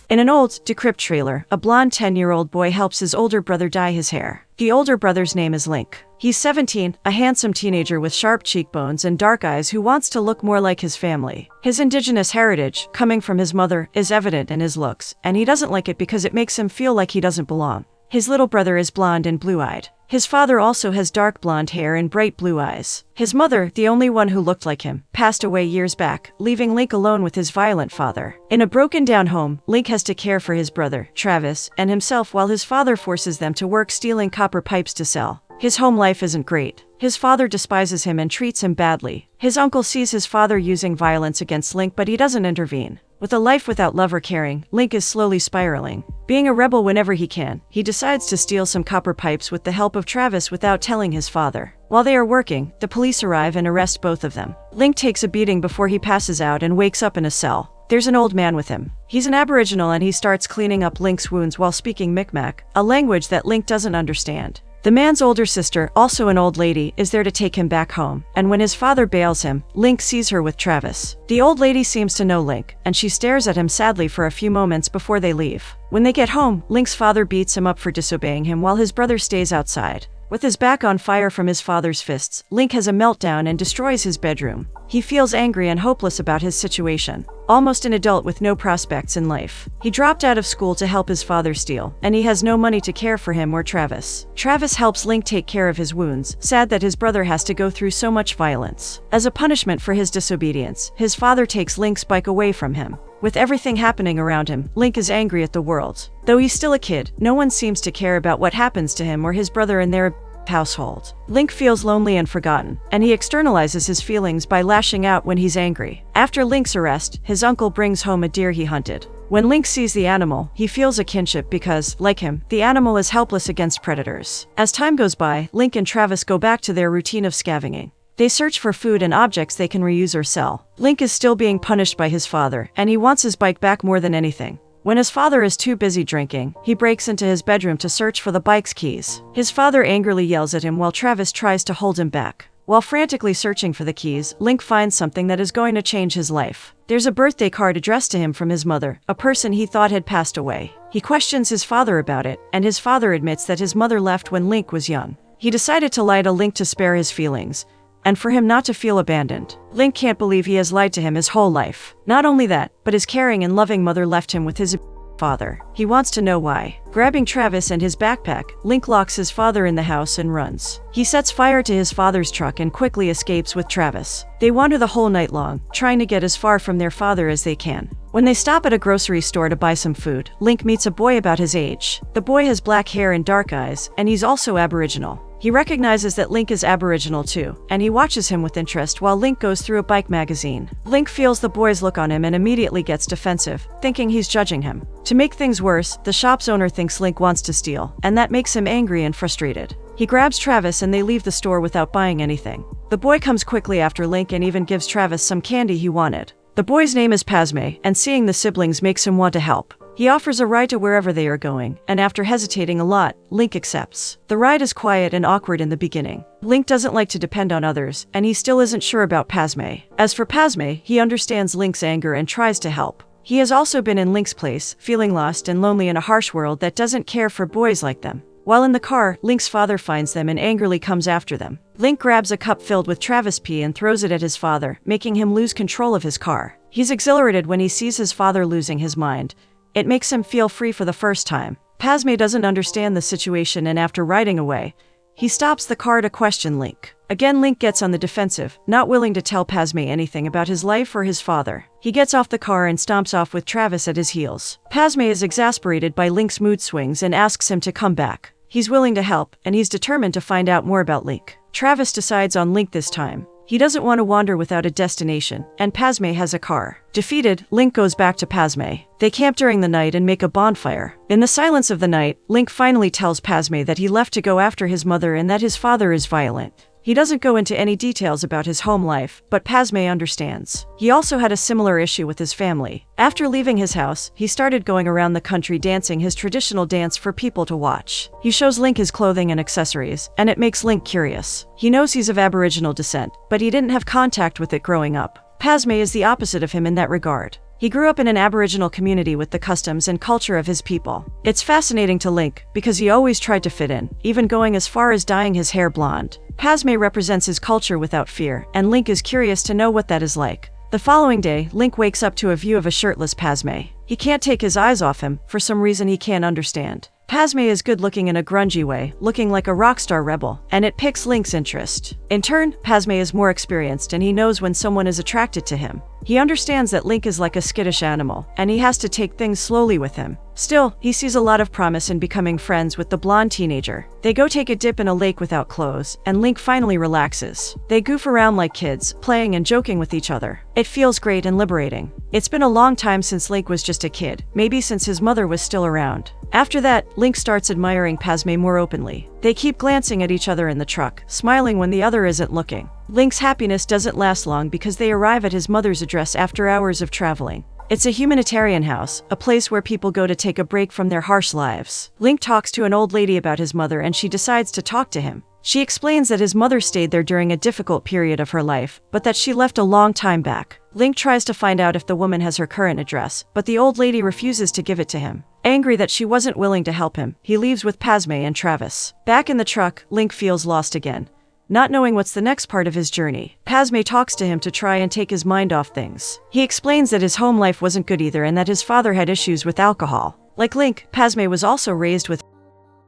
In an old, decrepit trailer, a blonde 10-year-old boy helps his older brother dye his hair. The older brother's name is Link. He's 17, a handsome teenager with sharp cheekbones and dark eyes who wants to look more like his family. His indigenous heritage, coming from his mother, is evident in his looks, and he doesn't like it because it makes him feel like he doesn't belong. His little brother is blonde and blue-eyed. His father also has dark blonde hair and bright blue eyes. His mother, the only one who looked like him, passed away years back, leaving Link alone with his violent father. In a broken-down home, Link has to care for his brother, Travis, and himself while his father forces them to work stealing copper pipes to sell. His home life isn't great. His father despises him and treats him badly. His uncle sees his father using violence against Link, but he doesn't intervene. With a life without love or caring, Link is slowly spiraling. Being a rebel whenever he can, he decides to steal some copper pipes with the help of Travis without telling his father. While they are working, the police arrive and arrest both of them. Link takes a beating before he passes out and wakes up in a cell. There's an old man with him. He's an Aboriginal and he starts cleaning up Link's wounds while speaking Mi'kmaq, a language that Link doesn't understand. The man's older sister, also an old lady, is there to take him back home, and when his father bails him, Link sees her with Travis. The old lady seems to know Link, and she stares at him sadly for a few moments before they leave. When they get home, Link's father beats him up for disobeying him while his brother stays outside. With his back on fire from his father's fists, Link has a meltdown and destroys his bedroom. He feels angry and hopeless about his situation. Almost an adult with no prospects in life. He dropped out of school to help his father steal, and he has no money to care for him or Travis. Travis helps Link take care of his wounds, sad that his brother has to go through so much violence. As a punishment for his disobedience, his father takes Link's bike away from him. With everything happening around him, Link is angry at the world. Though he's still a kid, no one seems to care about what happens to him or his brother in their household. Link feels lonely and forgotten, and he externalizes his feelings by lashing out when he's angry. After Link's arrest, his uncle brings home a deer he hunted. When Link sees the animal, he feels a kinship because, like him, the animal is helpless against predators. As time goes by, Link and Travis go back to their routine of scavenging. They search for food and objects they can reuse or sell. Link is still being punished by his father, and he wants his bike back more than anything. When his father is too busy drinking, he breaks into his bedroom to search for the bike's keys. His father angrily yells at him while Travis tries to hold him back. While frantically searching for the keys, Link finds something that is going to change his life. There's a birthday card addressed to him from his mother, a person he thought had passed away. He questions his father about it, and his father admits that his mother left when Link was young. He decided to lie to Link to spare his feelings, and for him not to feel abandoned. Link can't believe he has lied to him his whole life. Not only that, but his caring and loving mother left him with his father. He wants to know why. Grabbing Travis and his backpack, Link locks his father in the house and runs. He sets fire to his father's truck and quickly escapes with Travis. They wander the whole night long, trying to get as far from their father as they can. When they stop at a grocery store to buy some food, Link meets a boy about his age. The boy has black hair and dark eyes, and he's also Aboriginal. He recognizes that Link is Aboriginal too, and he watches him with interest while Link goes through a bike magazine. Link feels the boy's look on him and immediately gets defensive, thinking he's judging him. To make things worse, the shop's owner thinks Link wants to steal, and that makes him angry and frustrated. He grabs Travis and they leave the store without buying anything. The boy comes quickly after Link and even gives Travis some candy he wanted. The boy's name is Pasme, and seeing the siblings makes him want to help. He offers a ride to wherever they are going, and after hesitating a lot, Link accepts. The ride is quiet and awkward in the beginning. Link doesn't like to depend on others, and he still isn't sure about Pasme. As for Pasme, he understands Link's anger and tries to help. He has also been in Link's place, feeling lost and lonely in a harsh world that doesn't care for boys like them. While in the car, Link's father finds them and angrily comes after them. Link grabs a cup filled with Travis pee and throws it at his father, making him lose control of his car. He's exhilarated when he sees his father losing his mind. It makes him feel free for the first time. Pasme doesn't understand the situation, and after riding away, he stops the car to question Link. Again, Link gets on the defensive, not willing to tell Pasme anything about his life or his father. He gets off the car and stomps off with Travis at his heels. Pasme is exasperated by Link's mood swings and asks him to come back. He's willing to help, and he's determined to find out more about Link. Travis decides on Link this time. He doesn't want to wander without a destination, and Pasme has a car. Defeated, Link goes back to Pasme. They camp during the night and make a bonfire. In the silence of the night, Link finally tells Pasme that he left to go after his mother and that his father is violent. He doesn't go into any details about his home life, but Pasme understands. He also had a similar issue with his family. After leaving his house, he started going around the country dancing his traditional dance for people to watch. He shows Link his clothing and accessories, and it makes Link curious. He knows he's of Aboriginal descent, but he didn't have contact with it growing up. Pasme is the opposite of him in that regard. He grew up in an Aboriginal community with the customs and culture of his people. It's fascinating to Link, because he always tried to fit in, even going as far as dyeing his hair blonde. Padme represents his culture without fear, and Link is curious to know what that is like. The following day, Link wakes up to a view of a shirtless Padme. He can't take his eyes off him, for some reason he can't understand. Padme is good-looking in a grungy way, looking like a rock star rebel, and it piques Link's interest. In turn, Padme is more experienced and he knows when someone is attracted to him. He understands that Link is like a skittish animal, and he has to take things slowly with him. Still, he sees a lot of promise in becoming friends with the blonde teenager. They go take a dip in a lake without clothes, and Link finally relaxes. They goof around like kids, playing and joking with each other. It feels great and liberating. It's been a long time since Link was just a kid, maybe since his mother was still around. After that, Link starts admiring Padme more openly. They keep glancing at each other in the truck, smiling when the other isn't looking. Link's happiness doesn't last long because they arrive at his mother's address after hours of traveling. It's a humanitarian house, a place where people go to take a break from their harsh lives. Link talks to an old lady about his mother and she decides to talk to him. She explains that his mother stayed there during a difficult period of her life, but that she left a long time back. Link tries to find out if the woman has her current address, but the old lady refuses to give it to him. Angry that she wasn't willing to help him, he leaves with Padme and Travis. Back in the truck, Link feels lost again. Not knowing what's the next part of his journey, Padme talks to him to try and take his mind off things. He explains that his home life wasn't good either and that his father had issues with alcohol. Like Link, Padme was also raised with,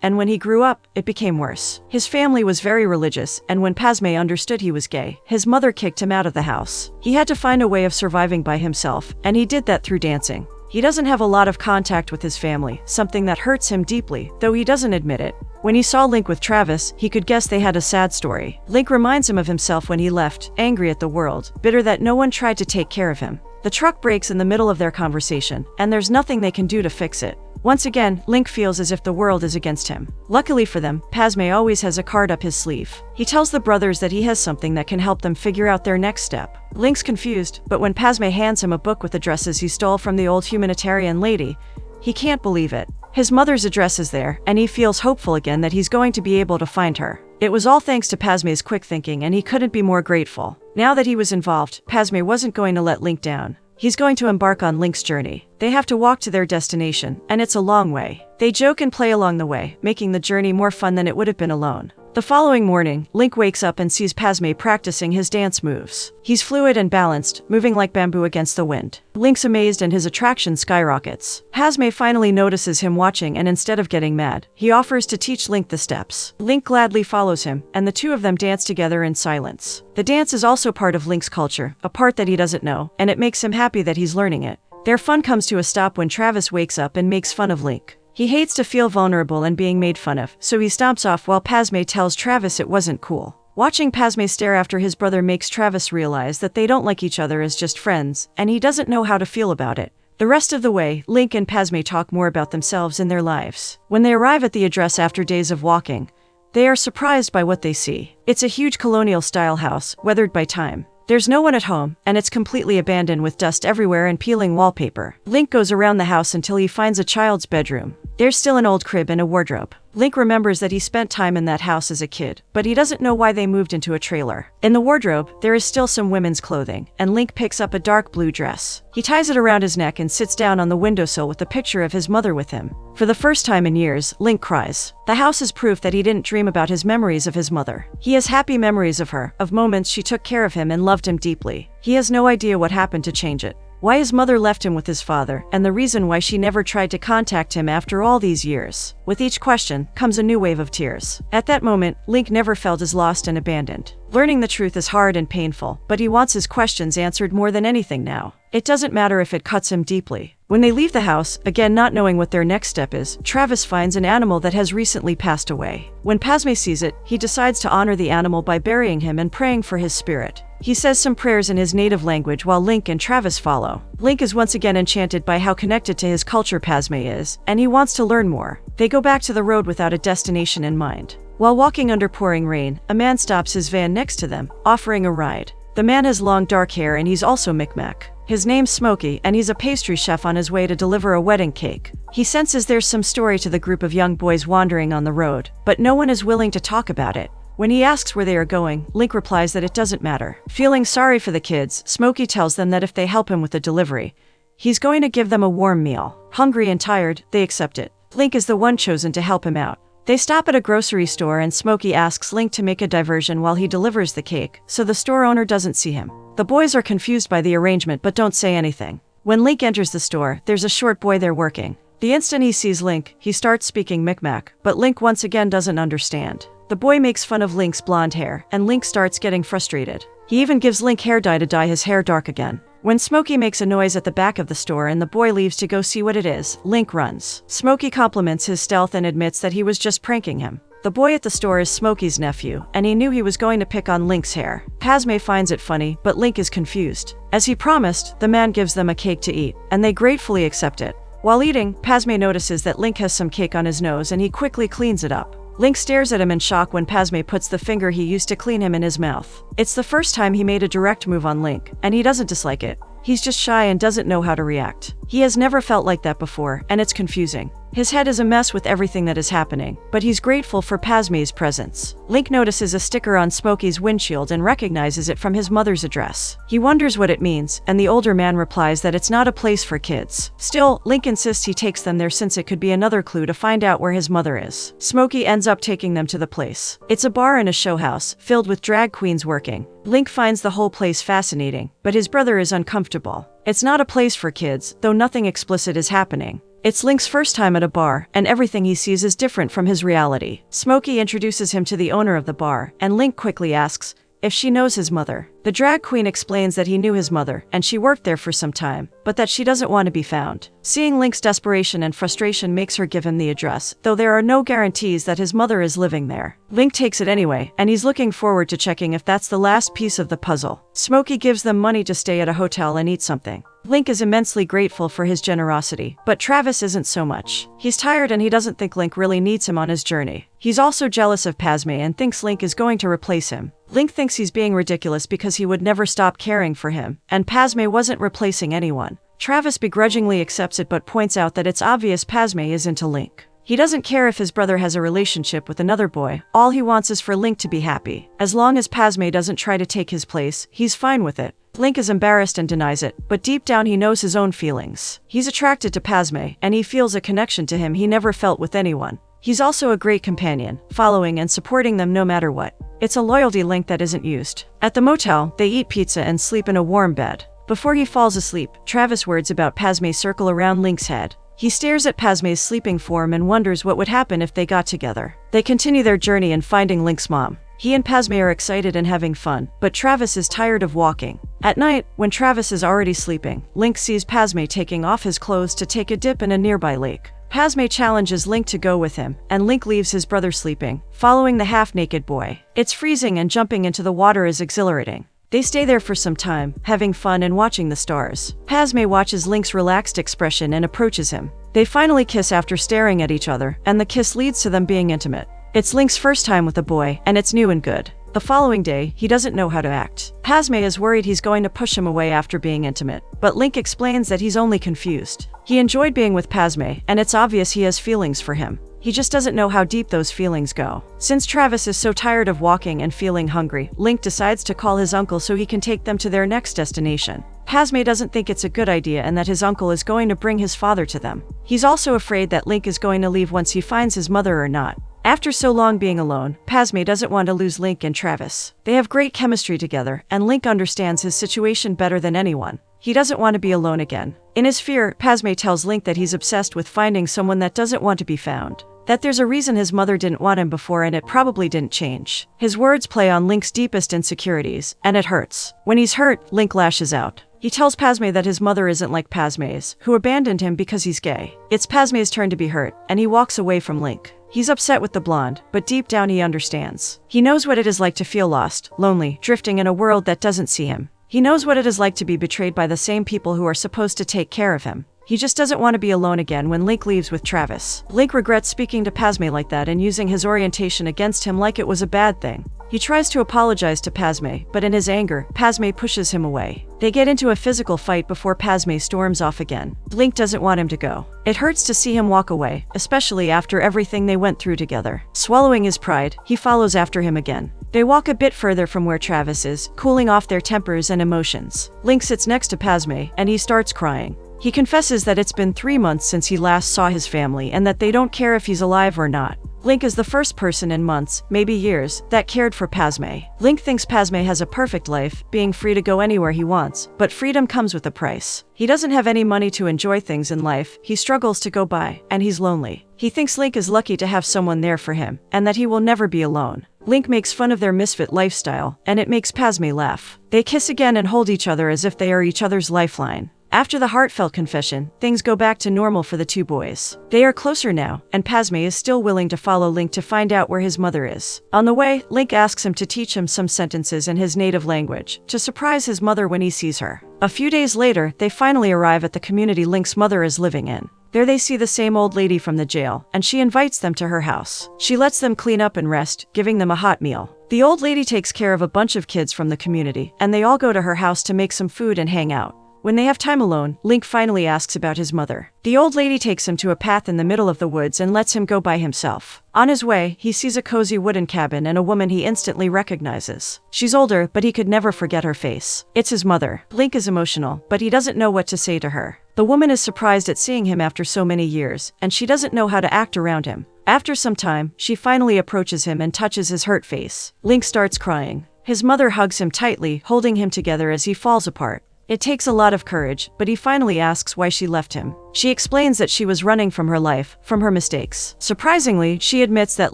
and when he grew up, it became worse. His family was very religious, and when Padme understood he was gay, his mother kicked him out of the house. He had to find a way of surviving by himself, and he did that through dancing. He doesn't have a lot of contact with his family, something that hurts him deeply, though he doesn't admit it. When he saw Link with Travis, he could guess they had a sad story. Link reminds him of himself when he left, angry at the world, bitter that no one tried to take care of him. The truck breaks in the middle of their conversation, and there's nothing they can do to fix it. Once again, Link feels as if the world is against him. Luckily for them, Padme always has a card up his sleeve. He tells the brothers that he has something that can help them figure out their next step. Link's confused, but when Padme hands him a book with addresses he stole from the old humanitarian lady, he can't believe it. His mother's address is there, and he feels hopeful again that he's going to be able to find her. It was all thanks to Padme's quick thinking, and he couldn't be more grateful. Now that he was involved, Padme wasn't going to let Link down. He's going to embark on Link's journey. They have to walk to their destination, and it's a long way. They joke and play along the way, making the journey more fun than it would have been alone. The following morning, Link wakes up and sees Padme practicing his dance moves. He's fluid and balanced, moving like bamboo against the wind. Link's amazed and his attraction skyrockets. Padme finally notices him watching, and instead of getting mad, he offers to teach Link the steps. Link gladly follows him, and the two of them dance together in silence. The dance is also part of Link's culture, a part that he doesn't know, and it makes him happy that he's learning it. Their fun comes to a stop when Travis wakes up and makes fun of Link. He hates to feel vulnerable and being made fun of, so he stomps off while Padme tells Travis it wasn't cool. Watching Padme stare after his brother makes Travis realize that they don't like each other as just friends, and he doesn't know how to feel about it. The rest of the way, Link and Padme talk more about themselves and their lives. When they arrive at the address after days of walking, they are surprised by what they see. It's a huge colonial-style house, weathered by time. There's no one at home, and it's completely abandoned with dust everywhere and peeling wallpaper. Link goes around the house until he finds a child's bedroom. There's still an old crib and a wardrobe. Link remembers that he spent time in that house as a kid, but he doesn't know why they moved into a trailer. In the wardrobe, there is still some women's clothing, and Link picks up a dark blue dress. He ties it around his neck and sits down on the windowsill with a picture of his mother with him. For the first time in years, Link cries. The house is proof that he didn't dream about his memories of his mother. He has happy memories of her, of moments she took care of him and loved him deeply. He has no idea what happened to change it. Why his mother left him with his father, and the reason why she never tried to contact him after all these years. With each question comes a new wave of tears. At that moment, Link never felt as lost and abandoned. Learning the truth is hard and painful, but he wants his questions answered more than anything now. It doesn't matter if it cuts him deeply. When they leave the house, again not knowing what their next step is, Travis finds an animal that has recently passed away. When Padme sees it, he decides to honor the animal by burying him and praying for his spirit. He says some prayers in his native language while Link and Travis follow. Link is once again enchanted by how connected to his culture Padme is, and he wants to learn more. They go back to the road without a destination in mind. While walking under pouring rain, a man stops his van next to them, offering a ride. The man has long dark hair and he's also Micmac. His name's Smokey, and he's a pastry chef on his way to deliver a wedding cake. He senses there's some story to the group of young boys wandering on the road, but no one is willing to talk about it. When he asks where they are going, Link replies that it doesn't matter. Feeling sorry for the kids, Smokey tells them that if they help him with the delivery, He's going to give them a warm meal. Hungry and tired, they accept it. Link is the one chosen to help him out. They stop at a grocery store and Smokey asks Link to make a diversion while he delivers the cake, so the store owner doesn't see him. The boys are confused by the arrangement but don't say anything. When Link enters the store, there's a short boy there working. The instant he sees Link, he starts speaking Micmac, but Link once again doesn't understand. The boy makes fun of Link's blonde hair, and Link starts getting frustrated. He even gives Link hair dye to dye his hair dark again. When Smokey makes a noise at the back of the store and the boy leaves to go see what it is, Link runs. Smokey compliments his stealth and admits that he was just pranking him. The boy at the store is Smokey's nephew, and he knew he was going to pick on Link's hair. Padme finds it funny, but Link is confused. As he promised, the man gives them a cake to eat, and they gratefully accept it. While eating, Padme notices that Link has some cake on his nose and he quickly cleans it up. Link stares at him in shock when Padme puts the finger he used to clean him in his mouth. It's the first time he made a direct move on Link, and he doesn't dislike it. He's just shy and doesn't know how to react. He has never felt like that before, and it's confusing. His head is a mess with everything that is happening, but he's grateful for Padme's presence. Link notices a sticker on Smokey's windshield and recognizes it from his mother's address. He wonders what it means, and the older man replies that it's not a place for kids. Still, Link insists he takes them there since it could be another clue to find out where his mother is. Smokey ends up taking them to the place. It's a bar and a show house, filled with drag queens working. Link finds the whole place fascinating, but his brother is uncomfortable. It's not a place for kids, though nothing explicit is happening. It's Link's first time at a bar, and everything he sees is different from his reality. Smokey introduces him to the owner of the bar, and Link quickly asks if she knows his mother. The drag queen explains that he knew his mother, and she worked there for some time, but that she doesn't want to be found. Seeing Link's desperation and frustration makes her give him the address, though there are no guarantees that his mother is living there. Link takes it anyway, and he's looking forward to checking if that's the last piece of the puzzle. Smokey gives them money to stay at a hotel and eat something. Link is immensely grateful for his generosity, but Travis isn't so much. He's tired and he doesn't think Link really needs him on his journey. He's also jealous of Padme and thinks Link is going to replace him. Link thinks he's being ridiculous because he would never stop caring for him, and Padme wasn't replacing anyone. Travis begrudgingly accepts it but points out that it's obvious Padme is into Link. He doesn't care if his brother has a relationship with another boy, all he wants is for Link to be happy. As long as Padme doesn't try to take his place, he's fine with it. Link is embarrassed and denies it, but deep down he knows his own feelings. He's attracted to Padme, and he feels a connection to him he never felt with anyone. He's also a great companion, following and supporting them no matter what. It's a loyalty link that isn't used. At the motel, they eat pizza and sleep in a warm bed. Before he falls asleep, Travis words about Padme circle around Link's head. He stares at Padme's sleeping form and wonders what would happen if they got together. They continue their journey in finding Link's mom. He and Padme are excited and having fun, but Travis is tired of walking. At night, when Travis is already sleeping, Link sees Padme taking off his clothes to take a dip in a nearby lake. Padme challenges Link to go with him, and Link leaves his brother sleeping, following the half-naked boy. It's freezing and jumping into the water is exhilarating. They stay there for some time, having fun and watching the stars. Padme watches Link's relaxed expression and approaches him. They finally kiss after staring at each other, and the kiss leads to them being intimate. It's Link's first time with a boy, and it's new and good. The following day, he doesn't know how to act. Padme is worried he's going to push him away after being intimate, but Link explains that he's only confused. He enjoyed being with Padme, and it's obvious he has feelings for him. He just doesn't know how deep those feelings go. Since Travis is so tired of walking and feeling hungry, Link decides to call his uncle so he can take them to their next destination. Padme doesn't think it's a good idea and that his uncle is going to bring his father to them. He's also afraid that Link is going to leave once he finds his mother or not. After so long being alone, Padme doesn't want to lose Link and Travis. They have great chemistry together, and Link understands his situation better than anyone. He doesn't want to be alone again. In his fear, Padme tells Link that he's obsessed with finding someone that doesn't want to be found. That there's a reason his mother didn't want him before and it probably didn't change. His words play on Link's deepest insecurities, and it hurts. When he's hurt, Link lashes out. He tells Padme that his mother isn't like Padme's, who abandoned him because he's gay. It's Padme's turn to be hurt, and he walks away from Link. He's upset with the blonde, but deep down he understands. He knows what it is like to feel lost, lonely, drifting in a world that doesn't see him. He knows what it is like to be betrayed by the same people who are supposed to take care of him. He just doesn't want to be alone again when Link leaves with Travis. Link regrets speaking to Padme like that and using his orientation against him like it was a bad thing. He tries to apologize to Padme, but in his anger, Padme pushes him away. They get into a physical fight before Padme storms off again. Link doesn't want him to go. It hurts to see him walk away, especially after everything they went through together. Swallowing his pride, he follows after him again. They walk a bit further from where Travis is, cooling off their tempers and emotions. Link sits next to Padme, and he starts crying. He confesses that it's been 3 months since he last saw his family and that they don't care if he's alive or not. Link is the first person in months, maybe years, that cared for Padme. Link thinks Padme has a perfect life, being free to go anywhere he wants, but freedom comes with a price. He doesn't have any money to enjoy things in life, he struggles to go by, and he's lonely. He thinks Link is lucky to have someone there for him, and that he will never be alone. Link makes fun of their misfit lifestyle, and it makes Padme laugh. They kiss again and hold each other as if they are each other's lifeline. After the heartfelt confession, things go back to normal for the two boys. They are closer now, and Padme is still willing to follow Link to find out where his mother is. On the way, Link asks him to teach him some sentences in his native language, to surprise his mother when he sees her. A few days later, they finally arrive at the community Link's mother is living in. There they see the same old lady from the jail, and she invites them to her house. She lets them clean up and rest, giving them a hot meal. The old lady takes care of a bunch of kids from the community, and they all go to her house to make some food and hang out. When they have time alone, Link finally asks about his mother. The old lady takes him to a path in the middle of the woods and lets him go by himself. On his way, he sees a cozy wooden cabin and a woman he instantly recognizes. She's older, but he could never forget her face. It's his mother. Link is emotional, but he doesn't know what to say to her. The woman is surprised at seeing him after so many years, and she doesn't know how to act around him. After some time, she finally approaches him and touches his hurt face. Link starts crying. His mother hugs him tightly, holding him together as he falls apart. It takes a lot of courage, but he finally asks why she left him. She explains that she was running from her life, from her mistakes. Surprisingly, she admits that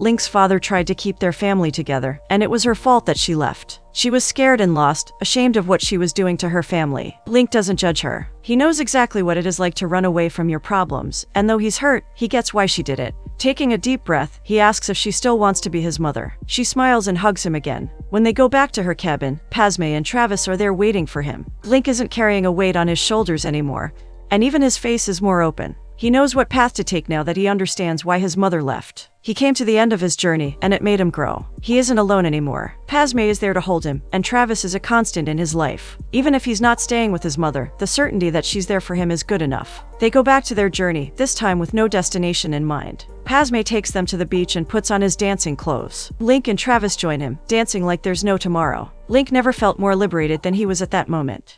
Link's father tried to keep their family together, and it was her fault that she left. She was scared and lost, ashamed of what she was doing to her family. Link doesn't judge her. He knows exactly what it is like to run away from your problems, and though he's hurt, he gets why she did it. Taking a deep breath, he asks if she still wants to be his mother. She smiles and hugs him again. When they go back to her cabin, Padme and Travis are there waiting for him. Link isn't carrying a weight on his shoulders anymore, and even his face is more open. He knows what path to take now that he understands why his mother left. He came to the end of his journey, and it made him grow. He isn't alone anymore. Padme is there to hold him, and Travis is a constant in his life. Even if he's not staying with his mother, the certainty that she's there for him is good enough. They go back to their journey, this time with no destination in mind. Padme takes them to the beach and puts on his dancing clothes. Link and Travis join him, dancing like there's no tomorrow. Link never felt more liberated than he was at that moment.